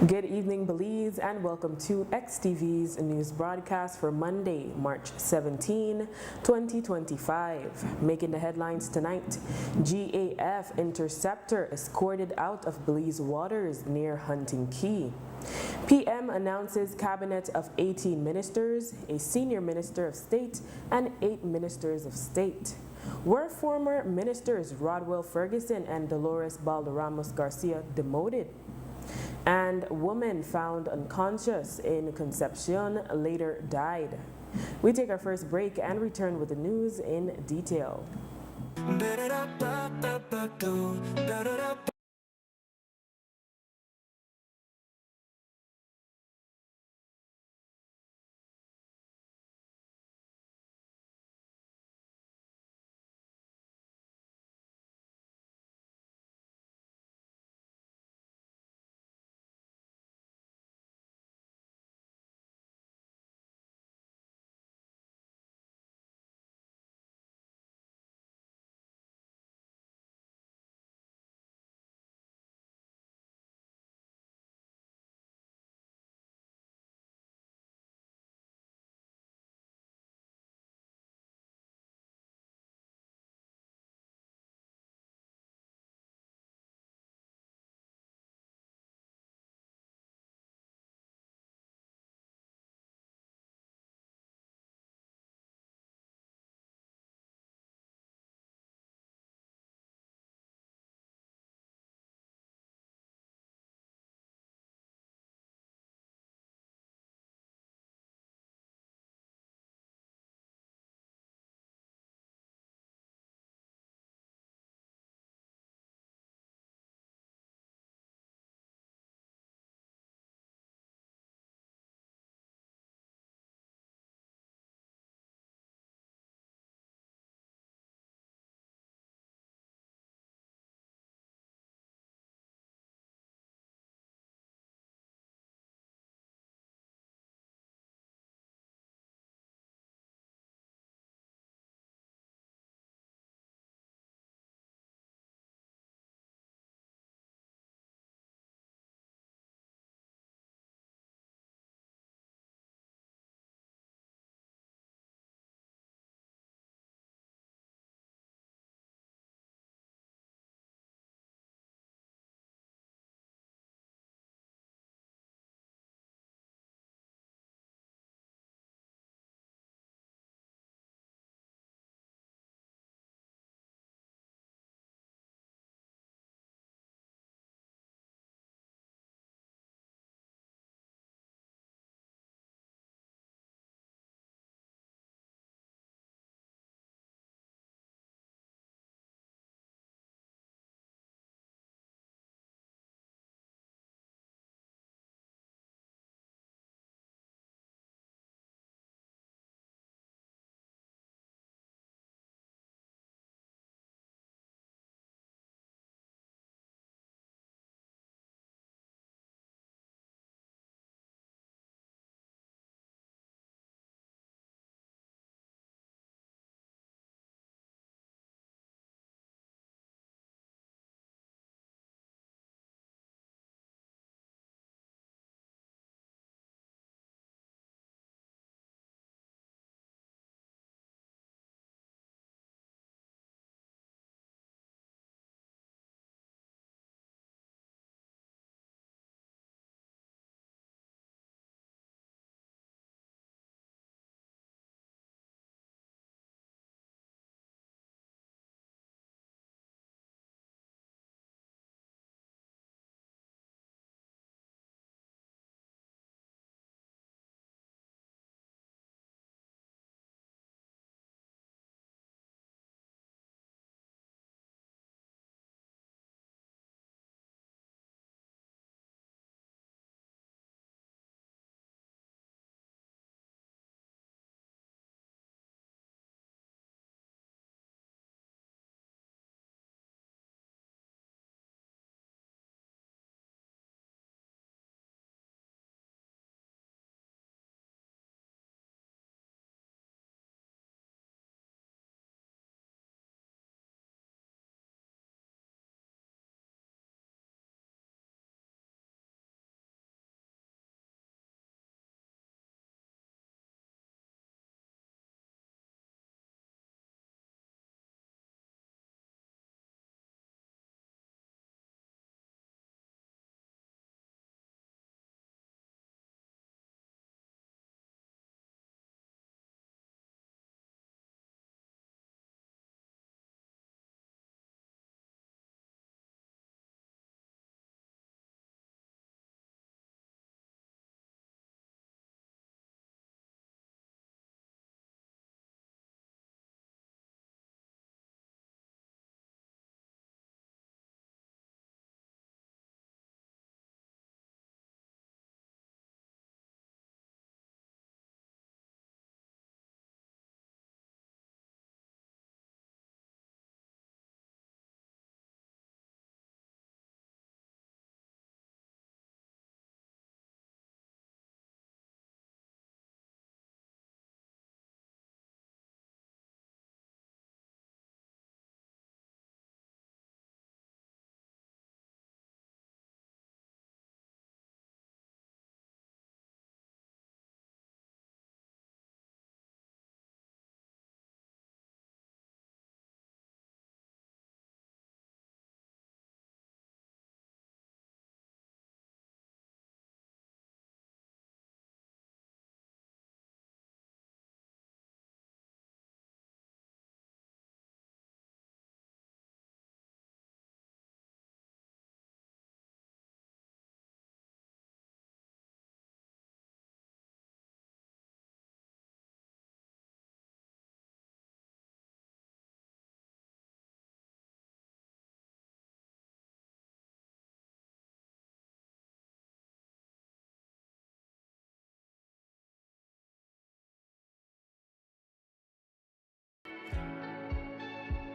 Good evening, Belize, and welcome to XTV's news broadcast for Monday, March 17, 2025. Making the headlines tonight, GAF interceptor escorted out of Belize waters near Hunting Key. PM announces cabinet of 18 ministers, a senior minister of state, and 8 ministers of state. Were former ministers Rodwell Ferguson and Dolores Balderramos Garcia demoted? And woman found unconscious in Concepcion later died. We take our first break and return with the news in detail.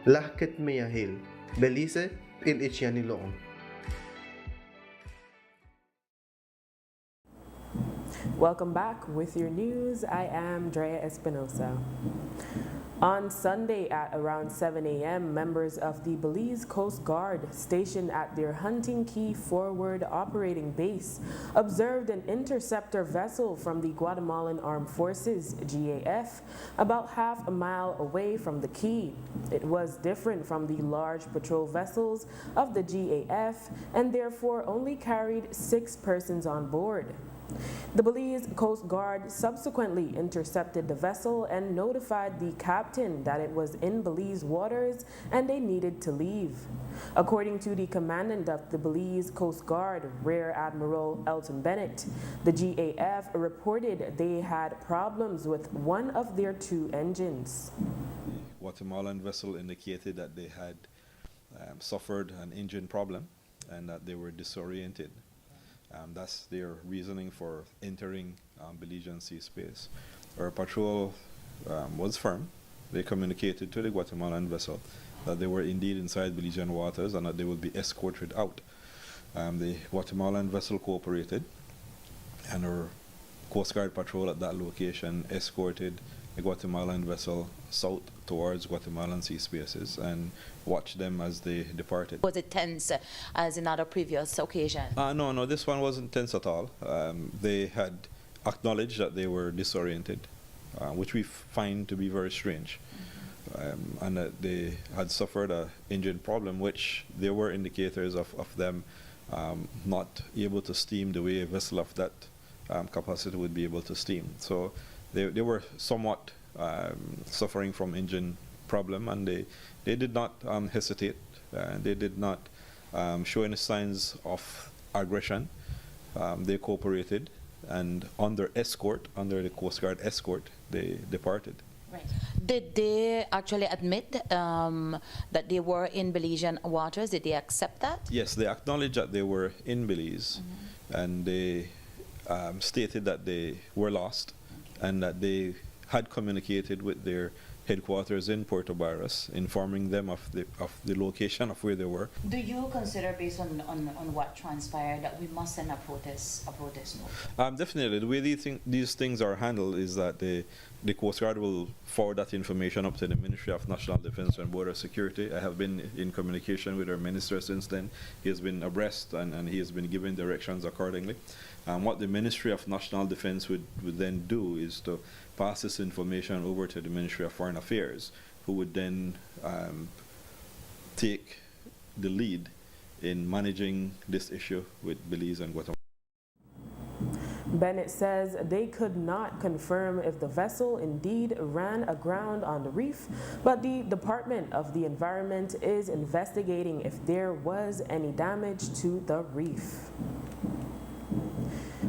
Lahket Meyahil, Belize, Il Ichianilong. Welcome back with your news. I am Drea Espinosa. On Sunday at around 7 a.m., members of the Belize Coast Guard stationed at their Hunting Key Forward Operating Base observed an interceptor vessel from the Guatemalan Armed Forces, GAF, about half a mile away from the key. It was different from the large patrol vessels of the GAF and therefore only carried 6 persons on board. The Belize Coast Guard subsequently intercepted the vessel and notified the captain that it was in Belize waters and they needed to leave. According to the commandant of the Belize Coast Guard, Rear Admiral Elton Bennett, the GAF reported they had problems with one of their 2 engines. The Guatemalan vessel indicated that they had suffered an engine problem and that they were disoriented. That's their reasoning for entering Belizean sea space. Our patrol was firm. They communicated to the Guatemalan vessel that they were indeed inside Belizean waters and that they would be escorted out. The Guatemalan vessel cooperated, and our Coast Guard patrol at that location escorted the Guatemalan vessel south towards Guatemalan sea spaces and watched them as they departed. Was it tense as in other previous occasions? No, this one wasn't tense at all. They had acknowledged that they were disoriented, which we find to be very strange, and that they had suffered an engine problem, which there were indicators of them not able to steam the way a vessel of that capacity would be able to steam. So they were somewhat suffering from engine problem, and they did not hesitate. They did not show any signs of aggression. They cooperated, and under the Coast Guard escort, they departed. Right. Did they actually admit that they were in Belizean waters? Did they accept that? Yes, they acknowledged that they were in Belize, and they stated that they were lost and that they had communicated with their headquarters in Puerto Barras, informing them of the location of where they were. Do you consider, based on what transpired, that we must send a protest note? Definitely. The way these things are handled is that the Coast Guard will forward that information up to the Ministry of National Defense and Border Security. I have been in communication with our minister since then. He has been abreast and he has been given directions accordingly. What the Ministry of National Defense would then do is to pass this information over to the Ministry of Foreign Affairs, who would then take the lead in managing this issue with Belize and Guatemala. Bennett says they could not confirm if the vessel indeed ran aground on the reef, but the Department of the Environment is investigating if there was any damage to the reef.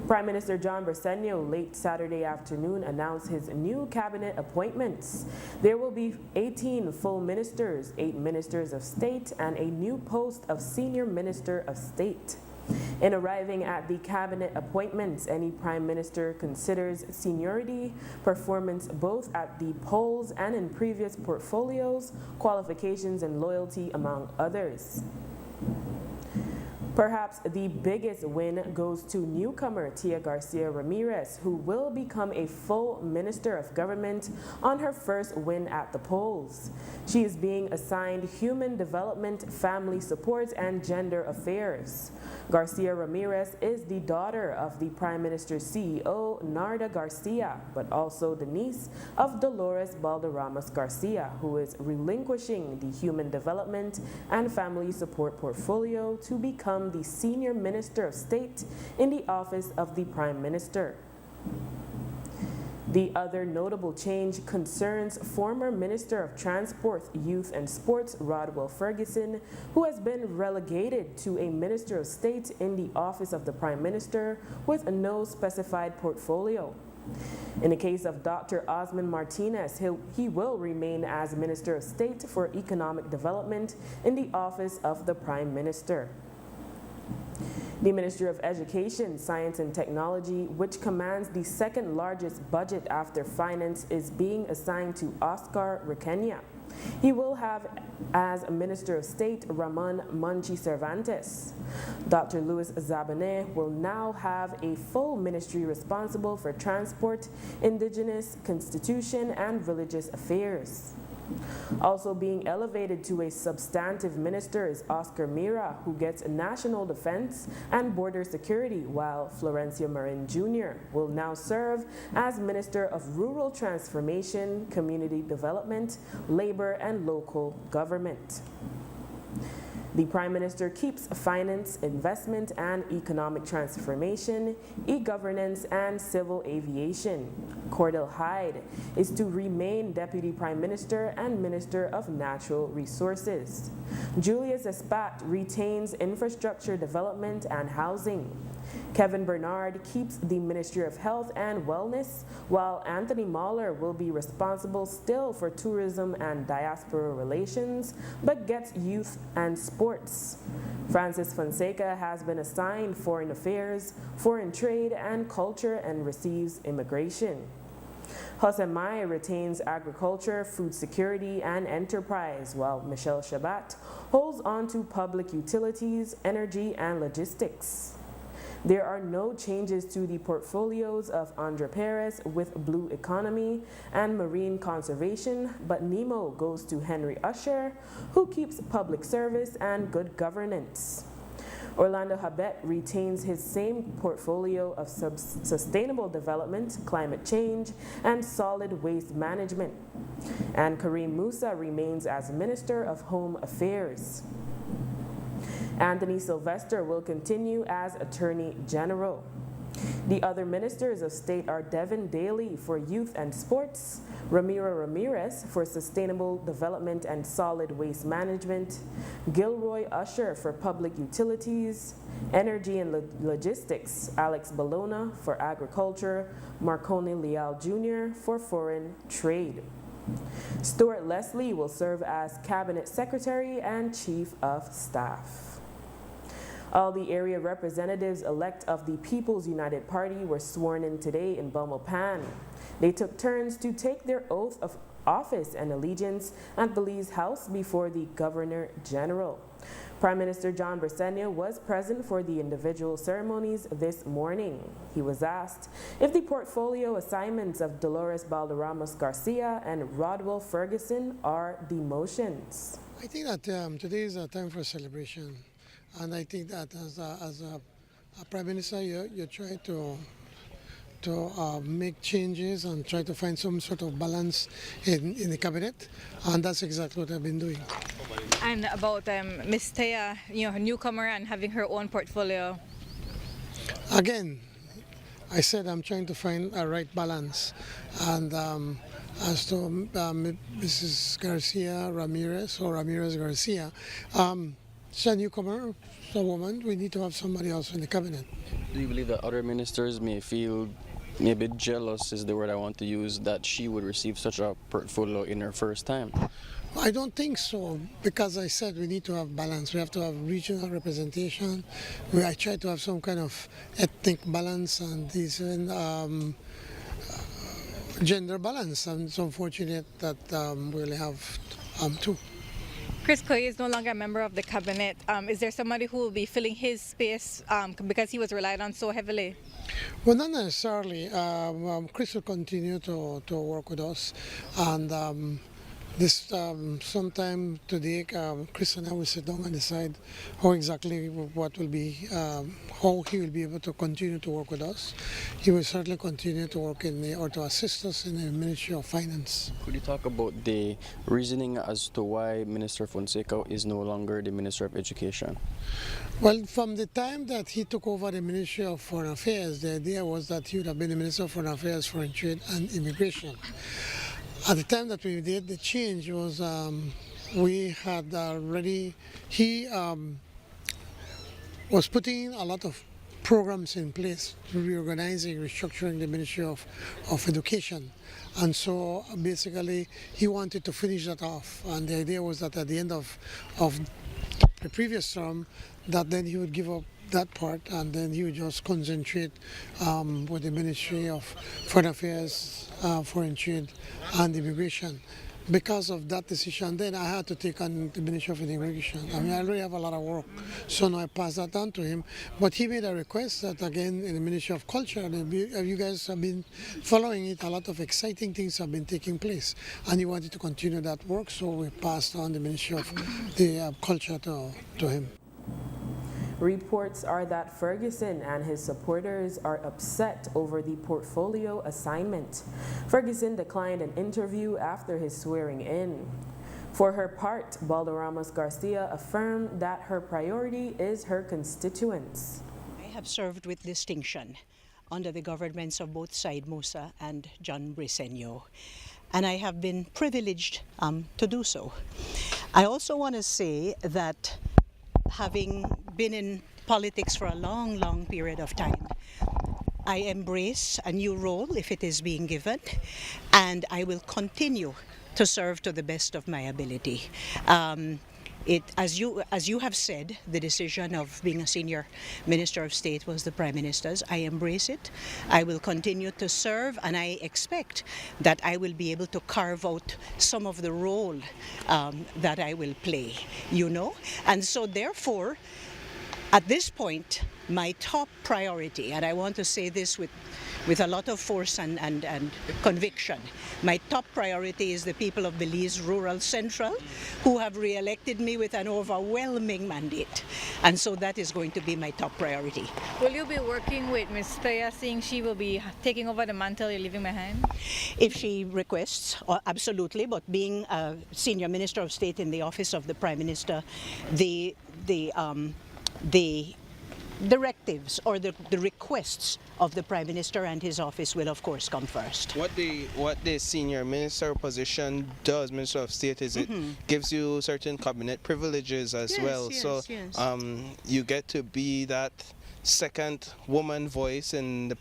Prime Minister John Briceño late Saturday afternoon announced his new cabinet appointments. There will be 18 full ministers, 8 ministers of state, and a new post of senior minister of state. In arriving at the cabinet appointments, any prime minister considers seniority, performance both at the polls and in previous portfolios, qualifications, and loyalty, among others. Perhaps the biggest win goes to newcomer Tia Garcia Ramirez, who will become a full Minister of Government on her first win at the polls. She is being assigned Human Development, Family Support, and Gender Affairs. Garcia Ramirez is the daughter of the Prime Minister's CEO, Narda Garcia, but also the niece of Dolores Balderramas Garcia, who is relinquishing the Human Development and Family Support portfolio to become the Senior Minister of State in the office of the Prime Minister. The other notable change concerns former Minister of Transport, Youth and Sports, Rodwell Ferguson, who has been relegated to a Minister of State in the office of the Prime Minister with no specified portfolio. In the case of Dr. Osman Martinez, he will remain as Minister of State for Economic Development in the office of the Prime Minister. The Ministry of Education, Science and Technology, which commands the second largest budget after finance, is being assigned to Oscar Requena. He will have as Minister of State Ramon Monchi Cervantes. Dr. Louis Zabané will now have a full ministry responsible for transport, indigenous, constitution, and religious affairs. Also being elevated to a substantive minister is Oscar Mira, who gets national defense and border security, while Florencio Marin Jr. will now serve as Minister of Rural Transformation, Community Development, Labor, and Local Government. The Prime Minister keeps finance, investment, and economic transformation, e-governance, and civil aviation. Cordell Hyde is to remain Deputy Prime Minister and Minister of Natural Resources. Julius Espat retains infrastructure development and housing. Kevin Bernard keeps the Ministry of Health and Wellness, while Anthony Mahler will be responsible still for tourism and diaspora relations, but gets youth and sports. Francis Fonseca has been assigned foreign affairs, foreign trade, and culture and receives immigration. Jose Mai retains agriculture, food security, and enterprise, while Michelle Shabat holds on to public utilities, energy, and logistics. There are no changes to the portfolios of Andre Perez with Blue Economy and Marine Conservation, but Nemo goes to Henry Usher, who keeps public service and good governance. Orlando Habet retains his same portfolio of sustainable development, climate change, and solid waste management. And Kareem Musa remains as Minister of Home Affairs. Anthony Sylvester will continue as Attorney General. The other ministers of state are Devin Daly for Youth and Sports, Ramiro Ramirez for Sustainable Development and Solid Waste Management, Gilroy Usher for Public Utilities, Energy and Logistics, Alex Bologna for Agriculture, Marconi Leal Jr. for Foreign Trade. Stuart Leslie will serve as Cabinet Secretary and Chief of Staff. All the area representatives-elect of the People's United Party were sworn in today in Belmopan. They took turns to take their oath of office and allegiance at Belize House before the Governor General. Prime Minister John Briceño was present for the individual ceremonies this morning. He was asked if the portfolio assignments of Dolores Balderramos Garcia and Rodwell Ferguson are demotions. I think that today is a time for celebration. And I think that as a Prime Minister, you try to make changes and try to find some sort of balance in the cabinet, and that's exactly what I've been doing. And about Ms. Drea, her newcomer and having her own portfolio. Again, I said I'm trying to find a right balance, and as to Mrs. Garcia Ramirez or Ramirez Garcia. She's a newcomer, she's a woman. We need to have somebody else in the cabinet. Do you believe that other ministers may feel maybe jealous is the word I want to use, that she would receive such a portfolio in her first time? I don't think so, because I said we need to have balance. We have to have regional representation. I try to have some kind of ethnic balance and decent gender balance. And it's unfortunate that we only have two. Chris Coy is no longer a member of the cabinet. Is there somebody who will be filling his space because he was relied on so heavily? Well, not necessarily. Chris will continue to work with us, and this sometime today, Chris and I will sit down and decide how exactly what will be, how he will be able to continue to work with us. He will certainly continue to work or to assist us in the Ministry of Finance. Could you talk about the reasoning as to why Minister Fonseca is no longer the Minister of Education? Well, from the time that he took over the Ministry of Foreign Affairs, the idea was that he would have been the Minister of Foreign Affairs, Foreign Trade and Immigration. At the time that we did the change was we had already, he was putting a lot of programs in place, reorganizing, restructuring the Ministry of Education. And so basically he wanted to finish that off, and the idea was that at the end of the previous term, that then he would give up that part and then he would just concentrate with the Ministry of Foreign Affairs, Foreign Trade and Immigration. because of that decision, then I had to take on the Ministry of Immigration. I mean, I already have a lot of work, so now I passed that on to him. But he made a request that, again, in the Ministry of Culture, you guys have been following it, a lot of exciting things have been taking place, and he wanted to continue that work, so we passed on the Ministry of the Culture to him. Reports are that Ferguson and his supporters are upset over the portfolio assignment. Ferguson declined an interview after his swearing in. For her part, Balderramos Garcia affirmed that her priority is her constituents. I have served with distinction under the governments of both Said Musa and John Briceño, and I have been privileged to do so. I also want to say that having been in politics for a long, long period of time, I embrace a new role if it is being given, and I will continue to serve to the best of my ability. As you have said, the decision of being a senior Minister of State was the Prime Minister's. I embrace it. I will continue to serve, and I expect that I will be able to carve out some of the role that I will play, And so therefore, at this point, my top priority, and I want to say this with a lot of force and conviction, my top priority is the people of Belize Rural Central, who have re-elected me with an overwhelming mandate. And so that is going to be my top priority. Will you be working with Ms. Drea, seeing she will be taking over the mantle you're leaving behind? If she requests, absolutely, but being a senior Minister of State in the office of the Prime Minister, the directives or the requests of the Prime Minister and his office will of course come first. What the senior minister position does, Minister of State, is it gives you certain cabinet privileges as well. Yes. You get to be that second woman voice in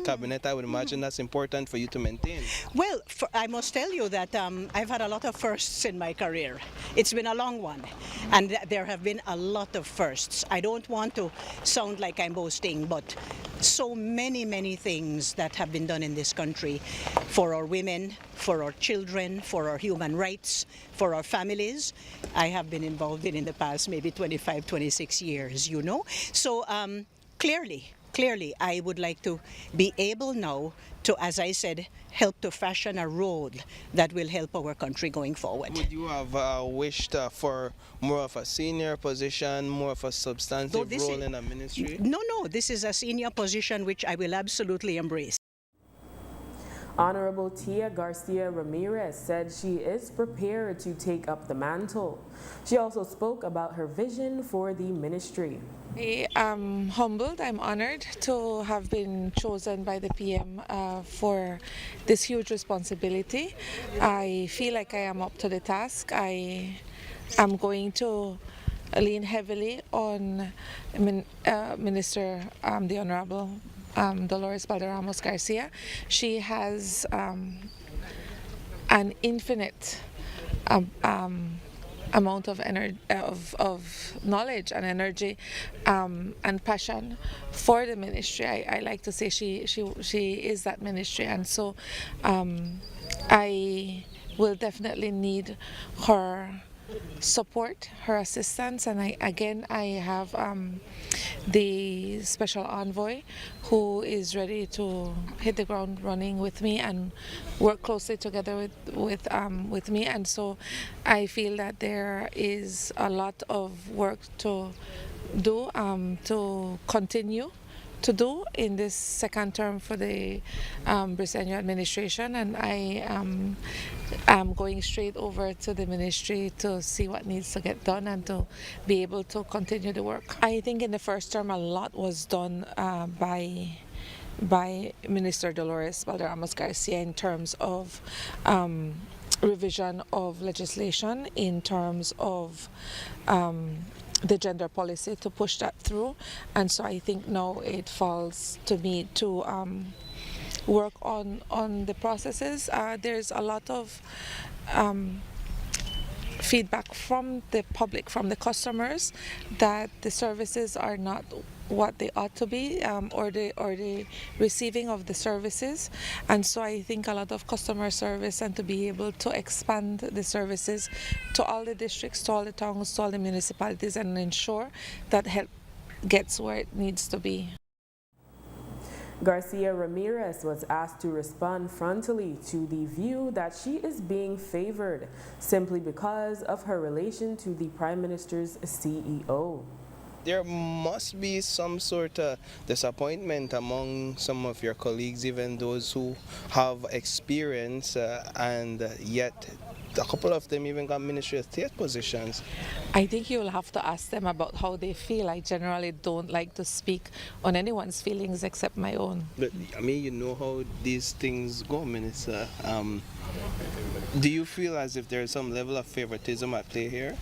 cabinet. I would imagine that's important for you to maintain. Well, I must tell you that I've had a lot of firsts in my career. It's been a long one, and there have been a lot of firsts. I don't want to sound like I'm boasting, but so many things that have been done in this country for our women, for our children, for our human rights, for our families, I have been involved in the past maybe 25, 26 years, So clearly, I would like to be able now to, as I said, help to fashion a road that will help our country going forward. Would you have wished for more of a senior position, more of a substantive role in a ministry? No, this is a senior position which I will absolutely embrace. Honorable Tia Garcia Ramirez said she is prepared to take up the mantle. She also spoke about her vision for the ministry. I'm humbled, I'm honored to have been chosen by the PM for this huge responsibility. I feel like I am up to the task. I am going to lean heavily on Minister, the Honorable Dolores Balderramos Garcia. She has an infinite amount of energy, of knowledge and energy and passion for the ministry. I like to say she is that ministry, and so I will definitely need her support, her assistance, and I have the special envoy who is ready to hit the ground running with me and work closely together with me, and so I feel that there is a lot of work to do, to continue to do in this second term for the Briceño administration, and I am going straight over to the ministry to see what needs to get done and to be able to continue the work. I think in the first term a lot was done by Minister Dolores Balderramos Garcia in terms of revision of legislation, in terms of the gender policy, to push that through, and so I think now it falls to me to work on the processes. There's a lot of feedback from the public, from the customers, that the services are not what they ought to be, or the receiving of the services. And so I think a lot of customer service, and to be able to expand the services to all the districts, to all the towns, to all the municipalities, and ensure that help gets where it needs to be. Garcia Ramirez was asked to respond frontally to the view that she is being favored simply because of her relation to the Prime Minister's CEO. There must be some sort of disappointment among some of your colleagues, even those who have experience, and yet a couple of them even got Ministry of State positions. I think you'll have to ask them about how they feel. I generally don't like to speak on anyone's feelings except my own. But I mean, you know how these things go, Minister. Do you feel as if there's some level of favoritism at play here?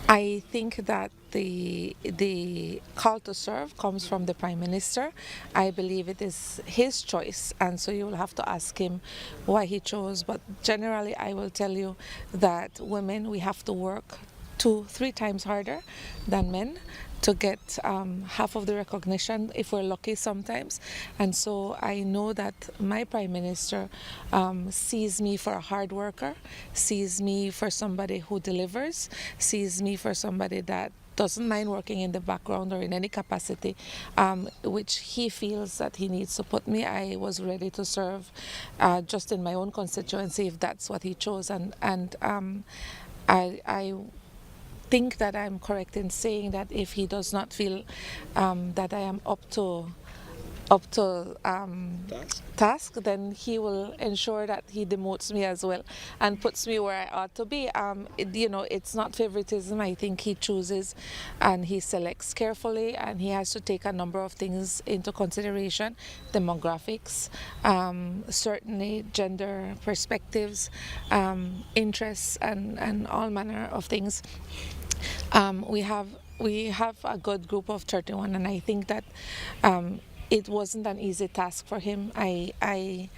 I think that the call to serve comes from the Prime Minister. I believe it is his choice, and so you will have to ask him why he chose. But generally, I will tell you that women, we have to work 2-3 times harder than men to get half of the recognition, if we're lucky sometimes. And so I know that my Prime Minister sees me for a hard worker, sees me for somebody who delivers, sees me for somebody that doesn't mind working in the background or in any capacity, which he feels that he needs to put me. I was ready to serve just in my own constituency if that's what he chose. And I think that I'm correct in saying that if he does not feel that I am up to task, then he will ensure that he demotes me as well and puts me where I ought to be. It's not favoritism. I think he chooses and he selects carefully, and he has to take a number of things into consideration: demographics, certainly gender perspectives, interests, and all manner of things. We have a good group of 31, and I think that it wasn't an easy task for him. I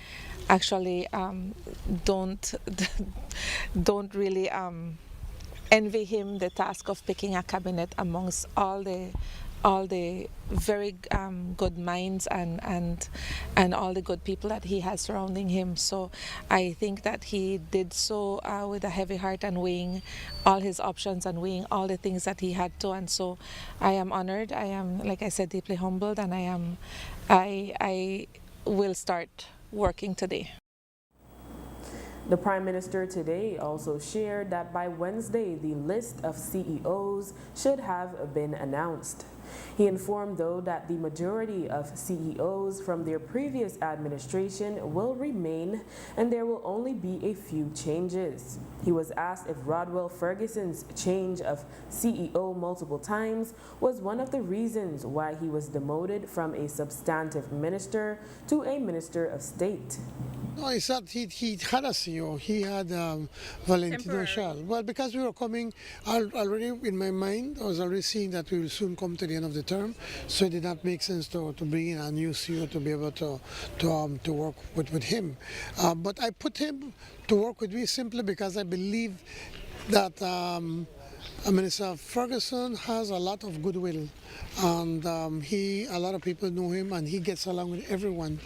actually don't really envy him the task of picking a cabinet amongst all the very good minds and all the good people that he has surrounding him. So I think that he did so with a heavy heart and weighing all his options and weighing all the things that he had to. And so I am honored. I am, like I said, deeply humbled, and I will start working today. The Prime Minister today also shared that by Wednesday, the list of CEOs should have been announced. He informed, though, that the majority of CEOs from their previous administration will remain, and there will only be a few changes. He was asked if Rodwell Ferguson's change of CEO multiple times was one of the reasons why he was demoted from a substantive minister to a minister of state. No, it's that he had a CEO. He had Valentino Shal. Well, because we were coming already in my mind, I was already seeing that we will soon come to the end of the term, so it did not make sense to bring in a new CEO to be able to work with him. But I put him to work with me simply because I believe that Minister Ferguson has a lot of goodwill, and a lot of people know him, and he gets along with everyone.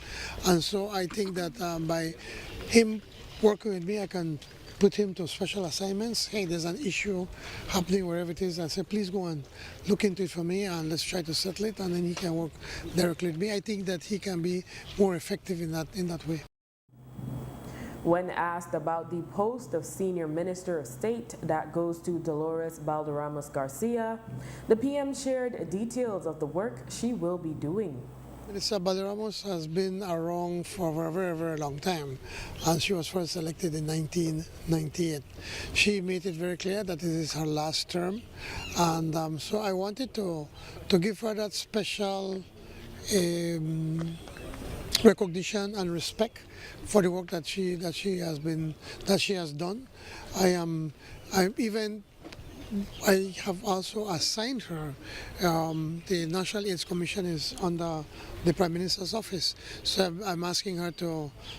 And so I think that by him working with me, I can put him to special assignments. Hey, there's an issue happening wherever it is. I say, please go and look into it for me, and let's try to settle it. And then he can work directly with me. I think that he can be more effective in that way. When asked about the post of Senior Minister of State that goes to Dolores Balderramos Garcia, the PM shared details of the work she will be doing. Minister Balderramos has been around for a very, very long time, and she was first elected in 1998. She made it very clear that this is her last term, and so I wanted to give her that special recognition and respect for the work that she has done. I have also assigned her. The National AIDS Commission is under the Prime Minister's office, so I'm asking her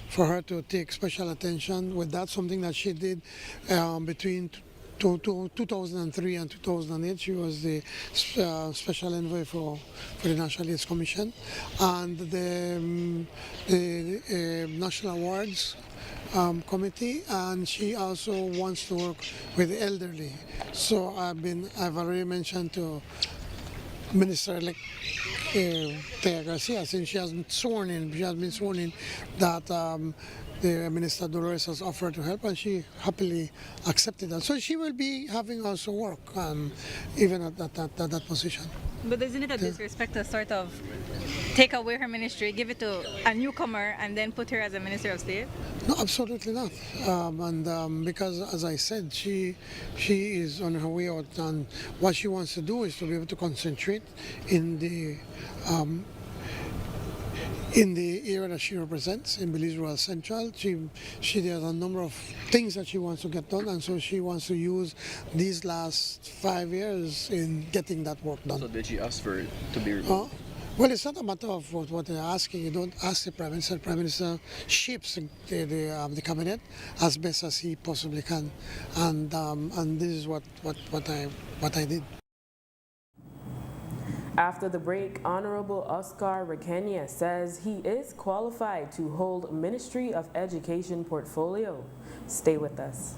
for her to take special attention with that. Something that she did between 2003 and 2008, she was the special envoy for the National AIDS Commission, and the National Awards committee, and she also wants to work with the elderly. So I've already mentioned to Minister-elect Drea Garcia, since she has been sworn in, that the Minister Dolores has offered to help, and she happily accepted that. So she will be having also work, even at that position. But isn't it a disrespect to sort of take away her ministry, give it to a newcomer, and then put her as a Minister of State? No, absolutely not. Because, as I said, she is on her way out, and what she wants to do is to be able to concentrate in the area that she represents in Belize Rural Central. She has a number of things that she wants to get done, and so she wants to use these last 5 years in getting that work done. So did she ask for it to be removed? Well, it's not a matter of what they're asking. You don't ask the Prime Minister. The Prime Minister shapes the cabinet as best as he possibly can, and this is what I did. After the break, Honorable Oscar Requena says he is qualified to hold Ministry of Education portfolio. Stay with us.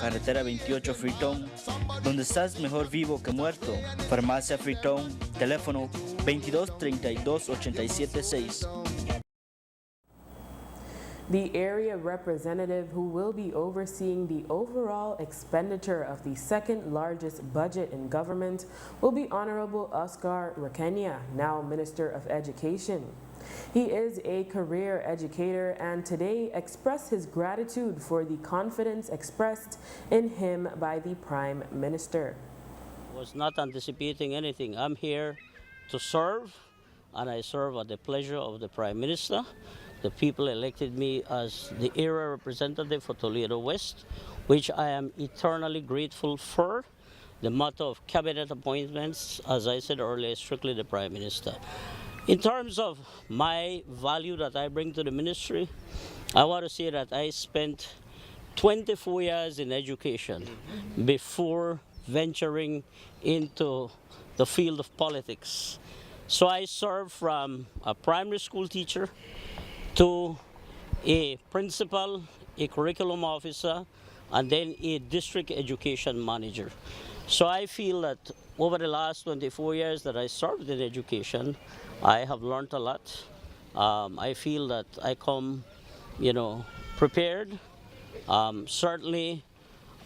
carretera 28 Freetown, donde estás mejor vivo que muerto. Farmacia Freetown, teléfono 22 32 87 6. The area representative who will be overseeing the overall expenditure of the second largest budget in government will be Honorable Oscar Requena, now Minister of Education. He is a career educator and today expressed his gratitude for the confidence expressed in him by the Prime Minister. I was not anticipating anything. I'm here to serve, and I serve at the pleasure of the Prime Minister. The people elected me as the area representative for Toledo West, which I am eternally grateful for. The matter of cabinet appointments, as I said earlier, is strictly the Prime Minister. In terms of my value that I bring to the ministry, I want to say that I spent 24 years in education before venturing into the field of politics. So I served from a primary school teacher to a principal, a curriculum officer, and then a district education manager. So I feel that over the last 24 years that I served in education, I have learned a lot. I feel that I come, prepared. Certainly,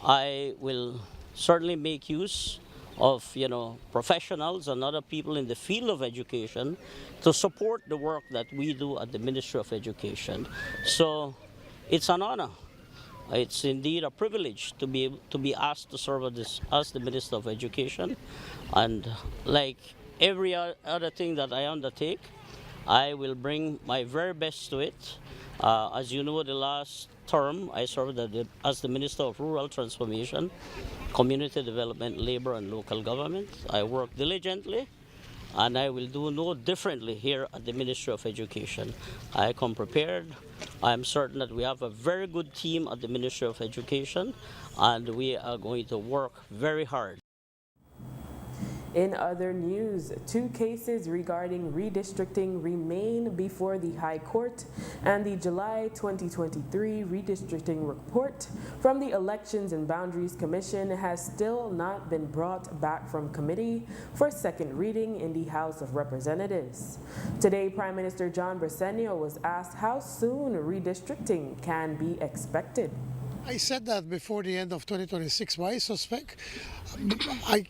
I will certainly make use of professionals and other people in the field of education to support the work that we do at the Ministry of Education. So it's an honor. It's indeed a privilege to be asked to serve as the Minister of Education. And like every other thing that I undertake, I will bring my very best to it. As you know, the last term I served as the Minister of Rural Transformation, Community Development, Labor and Local Government. I work diligently, and I will do no differently here at the Ministry of Education. I come prepared. I am certain that we have a very good team at the Ministry of Education, and we are going to work very hard. In other news, 2 cases regarding redistricting remain before the High Court, and the July 2023 redistricting report from the Elections and Boundaries Commission has still not been brought back from committee for second reading in the House of Representatives. Today, Prime Minister John Briceño was asked how soon redistricting can be expected. I said that before the end of 2026. Why I suspect?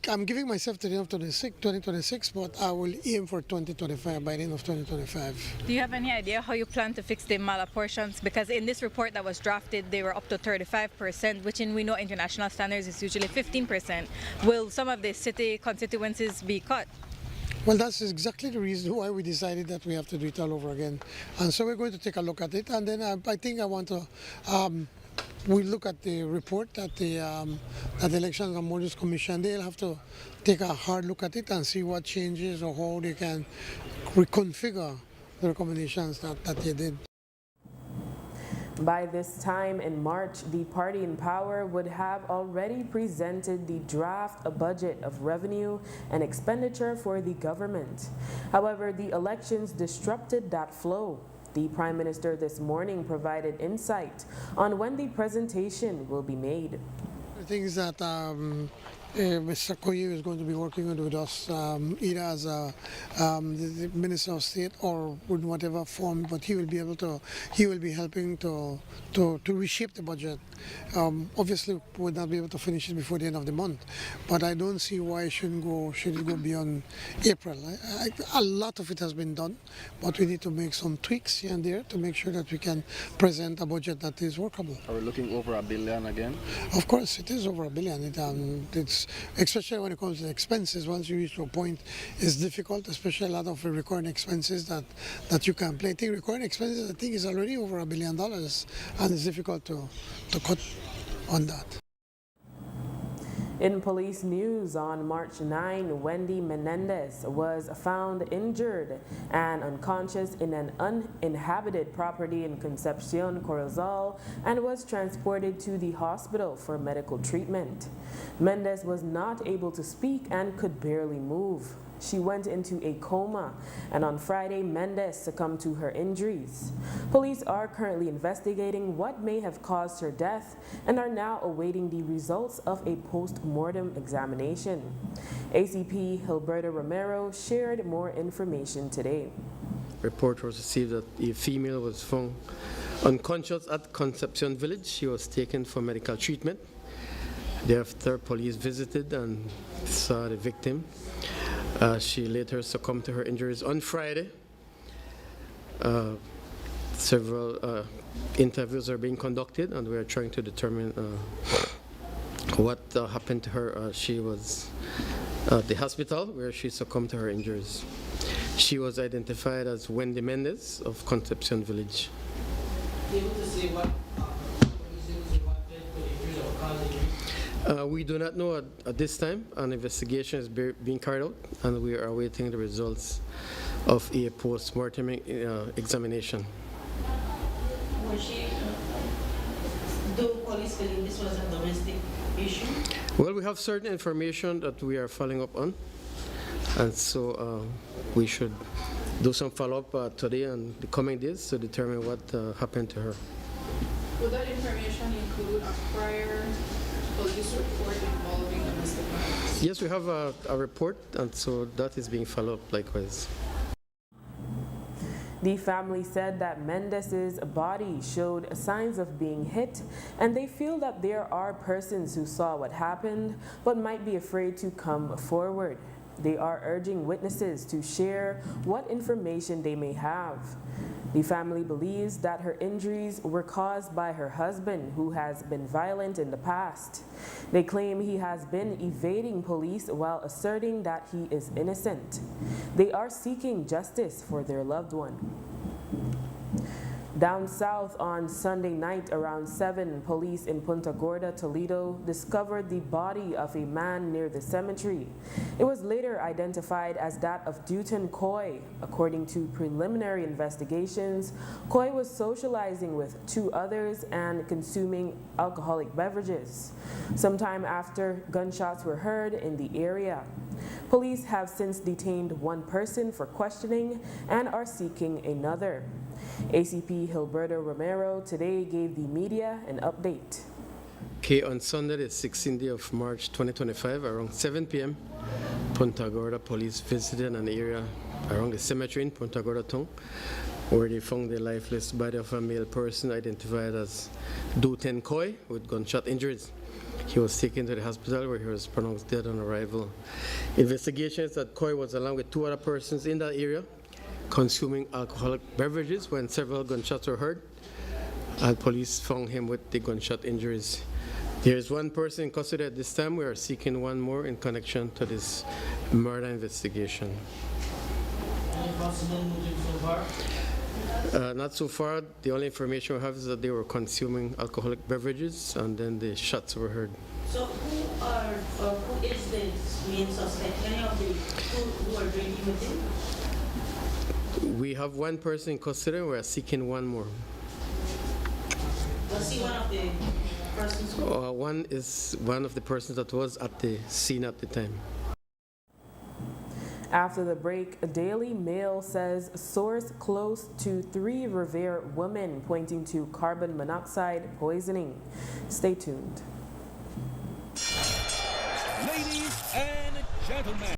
I'm giving myself to the end of 2026, but I will aim for 2025, by the end of 2025. Do you have any idea how you plan to fix the malapportions? Because in this report that was drafted, they were up to 35%, which we know international standards is usually 15%. Will some of the city constituencies be cut? Well, that's exactly the reason why we decided that we have to do it all over again. And so we're going to take a look at it, and then I think I want to we look at the report that the Elections and Boundaries Commission. They'll have to take a hard look at it and see what changes or how they can reconfigure the recommendations that they did. By this time in March, the party in power would have already presented the draft budget of revenue and expenditure for the government. However, the elections disrupted that flow. The Prime Minister this morning provided insight on when the presentation will be made. The things that Mr. Koyi is going to be working with us, either as the Minister of State or in whatever form, but he will be helping to reshape the budget. Obviously, we would not be able to finish it before the end of the month, but I don't see why it should it go beyond April. A lot of it has been done, but we need to make some tweaks here and there to make sure that we can present a budget that is workable. Are we looking over $1 billion again? Of course, it is over $1 billion. It's especially when it comes to expenses. Once you reach to a point, it's difficult, especially a lot of recurring expenses that you can play. I think recurring expenses, is already over $1 billion, and it's difficult to cut on that. In police news, on March 9, Wendy Menendez was found injured and unconscious in an uninhabited property in Concepcion, Corozal, and was transported to the hospital for medical treatment. Mendez was not able to speak and could barely move. she went into a coma, and on Friday, Mendez succumbed to her injuries. Police are currently investigating what may have caused her death and are now awaiting the results of a post-mortem examination. ACP Gilberto Romero shared more information today. Report was received that a female was found unconscious at Concepcion Village. She was taken for medical treatment. Thereafter, police visited and saw the victim. She later succumbed to her injuries on Friday. Several interviews are being conducted, and we are trying to determine what happened to her. She was at the hospital where she succumbed to her injuries. She was identified as Wendy Mendez of Concepcion Village. Able to say what we do not know at this time. An investigation is being carried out, and we are awaiting the results of a post-mortem examination. Was she, do police believe this was a domestic issue? Well, we have certain information that we are following up on, and so we should do some follow-up today and the coming days to determine what happened to her. Would that information include a prior police report involving domestic violence? Yes, we have a report, and so that is being followed up likewise. The family said that Mendez's body showed signs of being hit, and they feel that there are persons who saw what happened but might be afraid to come forward. They are urging witnesses to share what information they may have. The family believes that her injuries were caused by her husband, who has been violent in the past. They claim he has been evading police while asserting that he is innocent. They are seeking justice for their loved one. Down south on Sunday night around 7, police in Punta Gorda, Toledo, discovered the body of a man near the cemetery. It was later identified as that of Dutton Coy. According to preliminary investigations, Coy was socializing with 2 others and consuming alcoholic beverages. Sometime after, gunshots were heard in the area. Police have since detained 1 person for questioning and are seeking another. ACP Gilberto Romero today gave the media an update. Okay, on Sunday, the 16th day of March 2025, around 7 p.m., Punta Gorda police visited an area around the cemetery in Punta Gorda town, where they found the lifeless body of a male person identified as Dutton Coy with gunshot injuries. He was taken to the hospital where he was pronounced dead on arrival. Investigations that Coy was along with 2 other persons in that area consuming alcoholic beverages when several gunshots were heard, and police found him with the gunshot injuries. There is 1 person in custody at this time. We are seeking 1 more in connection to this murder investigation. Any possible motive so far? Not so far. The only information we have is that they were consuming alcoholic beverages, and then the shots were heard. So who is the main suspect? Any of the who are drinking with him? We have 1 person in custody. We are seeking 1 more. Was he one of the persons? One is one of the persons that was at the scene at the time. After the break, a Daily Mail says source close to 3 Revere women pointing to carbon monoxide poisoning. Stay tuned. Ladies and gentlemen.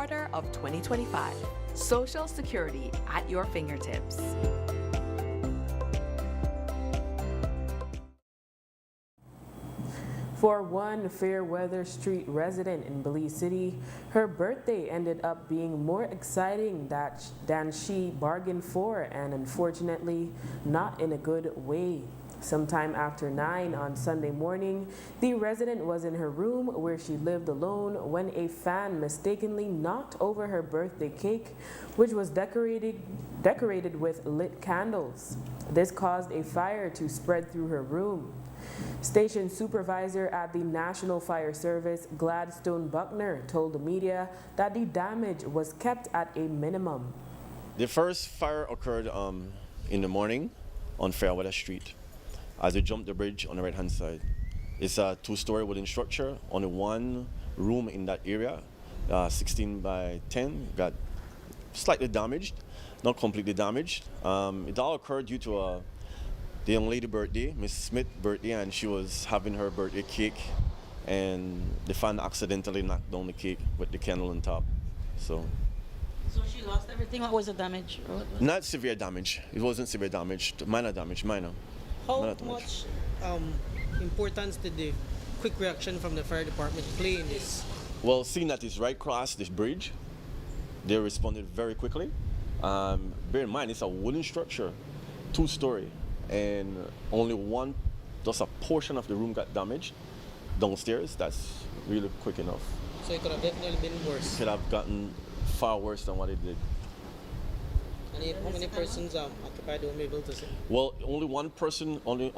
quarter of 2025. Social Security at your fingertips. For one Fairweather Street resident in Belize City, her birthday ended up being more exciting than she bargained for, and unfortunately not in a good way. Sometime after 9 on Sunday morning, the resident was in her room where she lived alone when a fan mistakenly knocked over her birthday cake, which was decorated with lit candles. This caused a fire to spread through her room. Station supervisor at the National Fire Service, Gladstone Buckner, told the media that the damage was kept at a minimum. The first fire occurred in the morning on Fairweather Street as we jumped the bridge on the right-hand side. It's a two-story wooden structure. Only one room in that area, 16 by 10, got slightly damaged, not completely damaged. It all occurred due to the young lady birthday, Miss Smith birthday, and she was having her birthday cake, and the fan accidentally knocked down the cake with the candle on top. So she lost everything. What was the damage? not severe damage. It wasn't severe damage. Minor damage. Minor. How Minor damage. much importance did the quick reaction from the fire department play in this? Well, seeing that it's right across this bridge, they responded very quickly. Bear in mind, it's a wooden structure, two-story. And only just a portion of the room got damaged downstairs. That's really quick enough. So it could have definitely been worse. It could have gotten far worse than what it did. And how many persons occupied the room, able to see? Well, only one person, only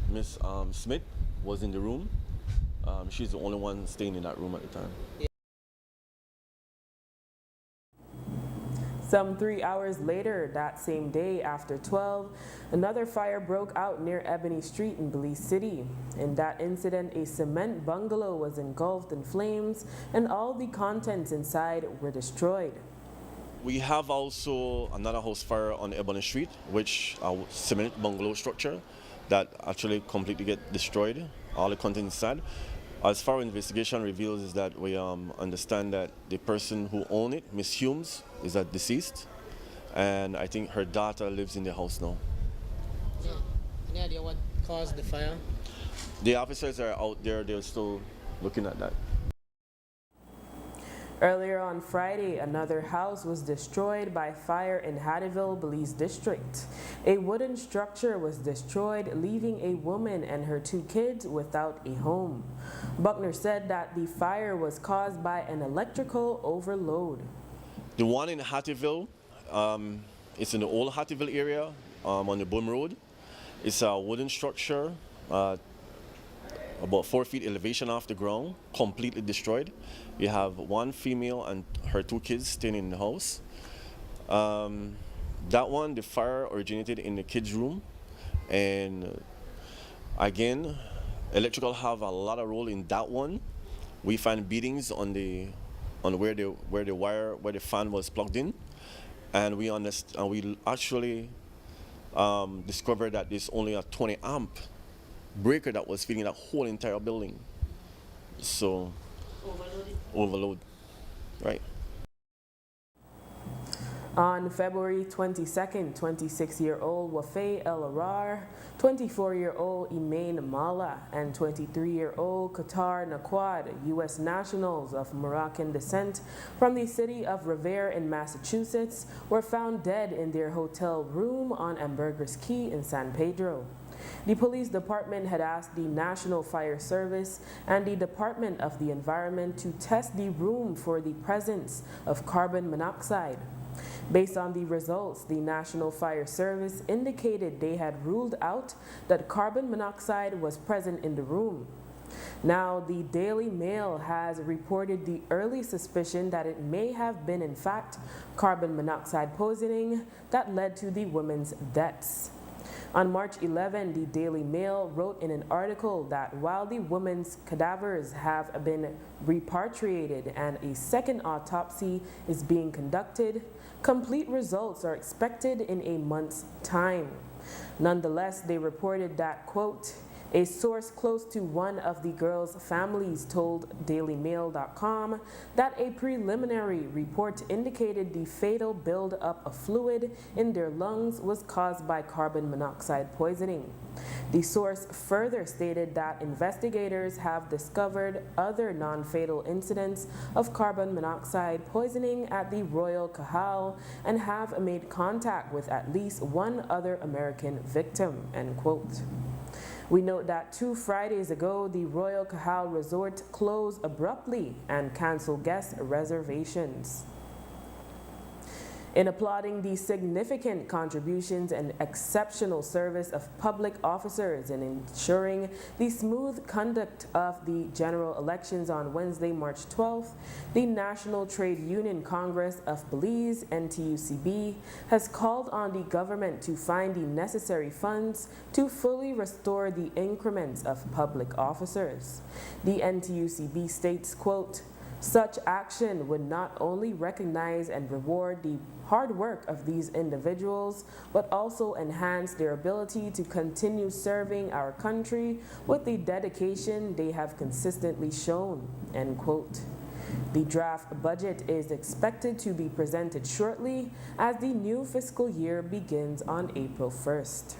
Miss Smith was in the room. She's the only one staying in that room at the time. Yeah. Some 3 hours later, that same day after 12, another fire broke out near Ebony Street in Belize City. In that incident, a cement bungalow was engulfed in flames and all the contents inside were destroyed. We have also another house fire on Ebony Street, which a cement bungalow structure that actually completely get destroyed, all the contents inside. As far as investigation reveals is that we understand that the person who owned it, Miss Humes, is deceased, and I think her daughter lives in the house now. Yeah. Any idea what caused the fire? The officers are out there, they're still looking at that. Earlier on Friday, another house was destroyed by fire in Hattieville, Belize District. A wooden structure was destroyed, leaving a woman and her 2 kids without a home. Buckner said that the fire was caused by an electrical overload. The one in Hattieville, it's in the old Hattieville area on the Boom Road. It's a wooden structure, about 4 feet elevation off the ground, completely destroyed. You have one female and her 2 kids staying in the house. That one, the fire originated in the kids' room, and again, electrical have a lot of role in that one. We find beadings on where the fan was plugged in, and we actually discovered that there's only a 20 amp breaker that was feeding that whole entire building. So overload, right? On February 22nd, 26-year-old Wafay El Arar, 24-year-old Imain Mala, and 23-year-old Qatar Naquad, U.S. nationals of Moroccan descent from the city of Revere in Massachusetts, were found dead in their hotel room on Ambergris Key in San Pedro. The police department had asked the National Fire Service and the Department of the Environment to test the room for the presence of carbon monoxide. Based on the results, the National Fire Service indicated they had ruled out that carbon monoxide was present in the room. Now, the Daily Mail has reported the early suspicion that it may have been, in fact, carbon monoxide poisoning that led to the women's deaths. On March 11, the Daily Mail wrote in an article that while the women's cadavers have been repatriated and a second autopsy is being conducted, complete results are expected in a month's time. Nonetheless, they reported that, quote, A source close to one of the girls' families told DailyMail.com that a preliminary report indicated the fatal buildup of fluid in their lungs was caused by carbon monoxide poisoning. The source further stated that investigators have discovered other non-fatal incidents of carbon monoxide poisoning at the Royal Cahal and have made contact with at least one other American victim, end quote. We note that 2 Fridays ago, the Royal Cahal Resort closed abruptly and canceled guest reservations. In applauding the significant contributions and exceptional service of public officers in ensuring the smooth conduct of the general elections on Wednesday, March 12th, the National Trade Union Congress of Belize, NTUCB, has called on the government to find the necessary funds to fully restore the increments of public officers. The NTUCB states, quote, "Such action would not only recognize and reward the hard work of these individuals, but also enhance their ability to continue serving our country with the dedication they have consistently shown," end quote. The draft budget is expected to be presented shortly as the new fiscal year begins on April 1st.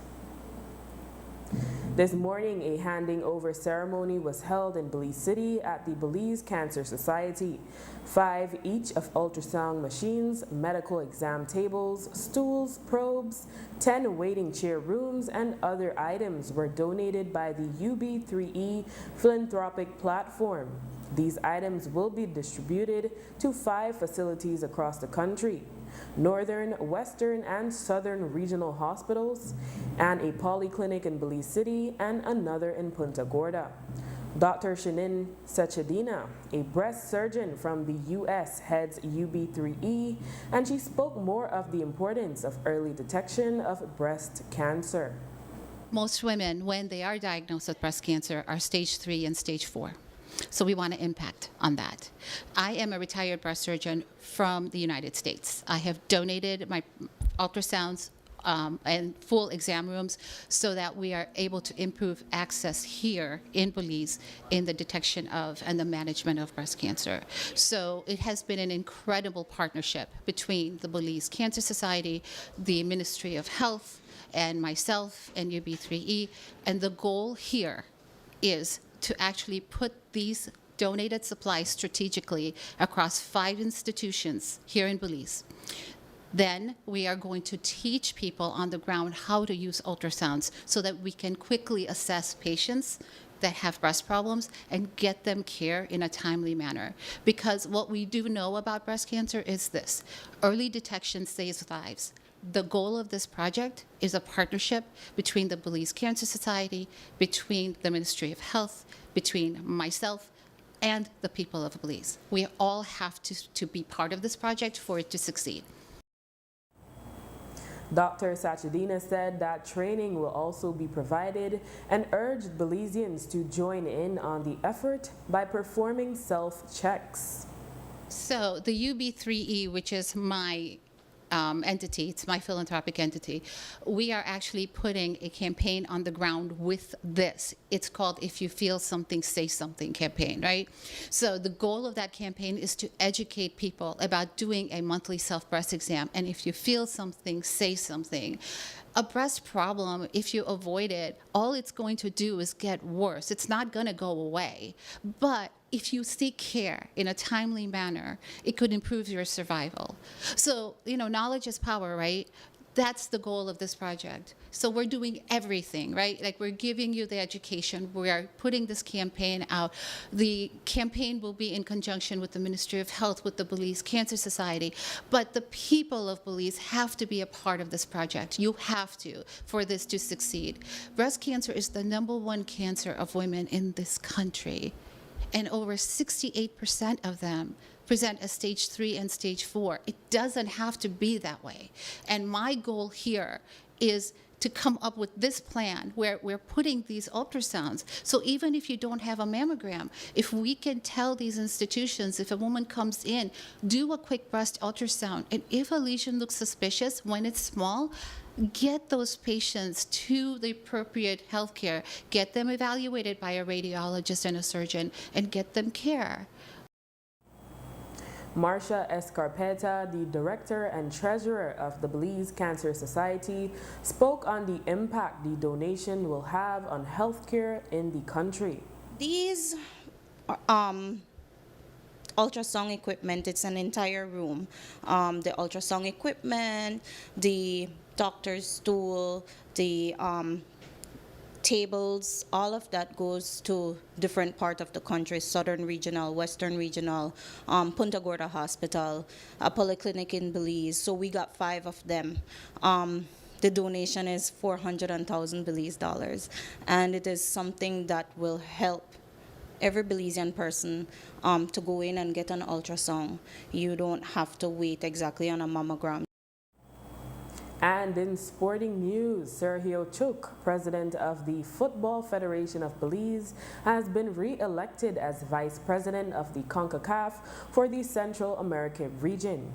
This morning, a handing over ceremony was held in Belize City at the Belize Cancer Society. 5 each of ultrasound machines, medical exam tables, stools, probes, 10 waiting chair rooms, and other items were donated by the UB3E philanthropic platform. These items will be distributed to 5 facilities across the country: Northern, Western, and Southern regional hospitals, and a polyclinic in Belize City and another in Punta Gorda. Dr. Shinin Sechedina, a breast surgeon from the U.S., heads UB3E, and she spoke more of the importance of early detection of breast cancer. Most women, when they are diagnosed with breast cancer, are stage 3 and stage 4. So we want to impact on that. I am a retired breast surgeon from the United States. I have donated my ultrasounds and full exam rooms so that we are able to improve access here in Belize in the detection of and the management of breast cancer. So it has been an incredible partnership between the Belize Cancer Society, the Ministry of Health, and myself and UB3E. And the goal here is to actually put these donated supplies strategically across 5 institutions here in Belize. Then we are going to teach people on the ground how to use ultrasounds so that we can quickly assess patients that have breast problems and get them care in a timely manner. Because what we do know about breast cancer is this: early detection saves lives. The goal of this project is a partnership between the Belize Cancer Society, between the Ministry of Health, between myself, and the people of Belize. We all have to be part of this project for it to succeed. Dr. Sachedina said that training will also be provided and urged Belizeans to join in on the effort by performing self-checks. So the UB3E, which is my entity, it's my philanthropic entity, we are actually putting a campaign on the ground with this. It's called If You Feel Something, Say Something campaign, right? So the goal of that campaign is to educate people about doing a monthly self-breast exam. And if you feel something, say something. A breast problem, if you avoid it, all it's going to do is get worse. It's not going to go away. But if you seek care in a timely manner, it could improve your survival. So, knowledge is power, right? That's the goal of this project. So we're doing everything, right? Like, we're giving you the education. We are putting this campaign out. The campaign will be in conjunction with the Ministry of Health, with the Belize Cancer Society. But the people of Belize have to be a part of this project. You have to, for this to succeed. Breast cancer is the #1 cancer of women in this country. And over 68% of them present as stage 3 and stage 4. It doesn't have to be that way. And my goal here is to come up with this plan where we're putting these ultrasounds. So even if you don't have a mammogram, if we can tell these institutions, if a woman comes in, do a quick breast ultrasound, and if a lesion looks suspicious when it's small, get those patients to the appropriate healthcare, get them evaluated by a radiologist and a surgeon, and get them care. Marcia Escarpeta, the director and treasurer of the Belize Cancer Society, spoke on the impact the donation will have on healthcare in the country. These ultrasound equipment, it's an entire room. The ultrasound equipment, the doctor's stool, the tables, all of that goes to different part of the country: Southern Regional, Western Regional, Punta Gorda Hospital, a polyclinic in Belize. So we got 5 of them. The donation is 400,000 Belize dollars, and it is something that will help every Belizean person to go in and get an ultrasound. You don't have to wait exactly on a mammogram. And in sporting news, Sergio Chuk, president of the Football Federation of Belize, has been re-elected as vice president of the CONCACAF for the Central American region.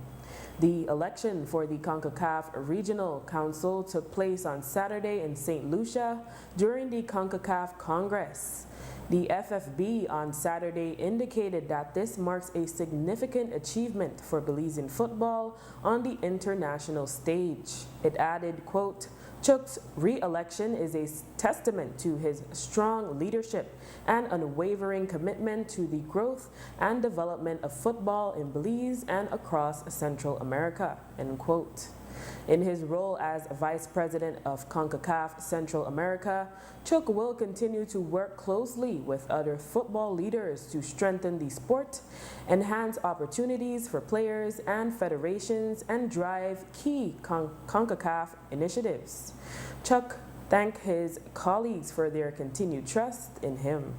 The election for the CONCACAF Regional Council took place on Saturday in St. Lucia during the CONCACAF Congress. The FFB on Saturday indicated that this marks a significant achievement for Belizean football on the international stage. It added, quote, Chuk's re-election is a testament to his strong leadership and unwavering commitment to the growth and development of football in Belize and across Central America, end quote. In his role as Vice President of CONCACAF Central America, Chuk will continue to work closely with other football leaders to strengthen the sport, enhance opportunities for players and federations, and drive key CONCACAF initiatives. Chuk thanked his colleagues for their continued trust in him.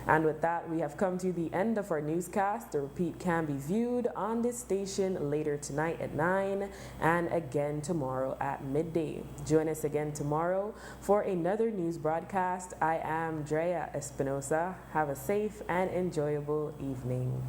And with that, we have come to the end of our newscast. The repeat can be viewed on this station later tonight at 9 and again tomorrow at midday. Join us again tomorrow for another news broadcast. I am Drea Espinosa. Have a safe and enjoyable evening.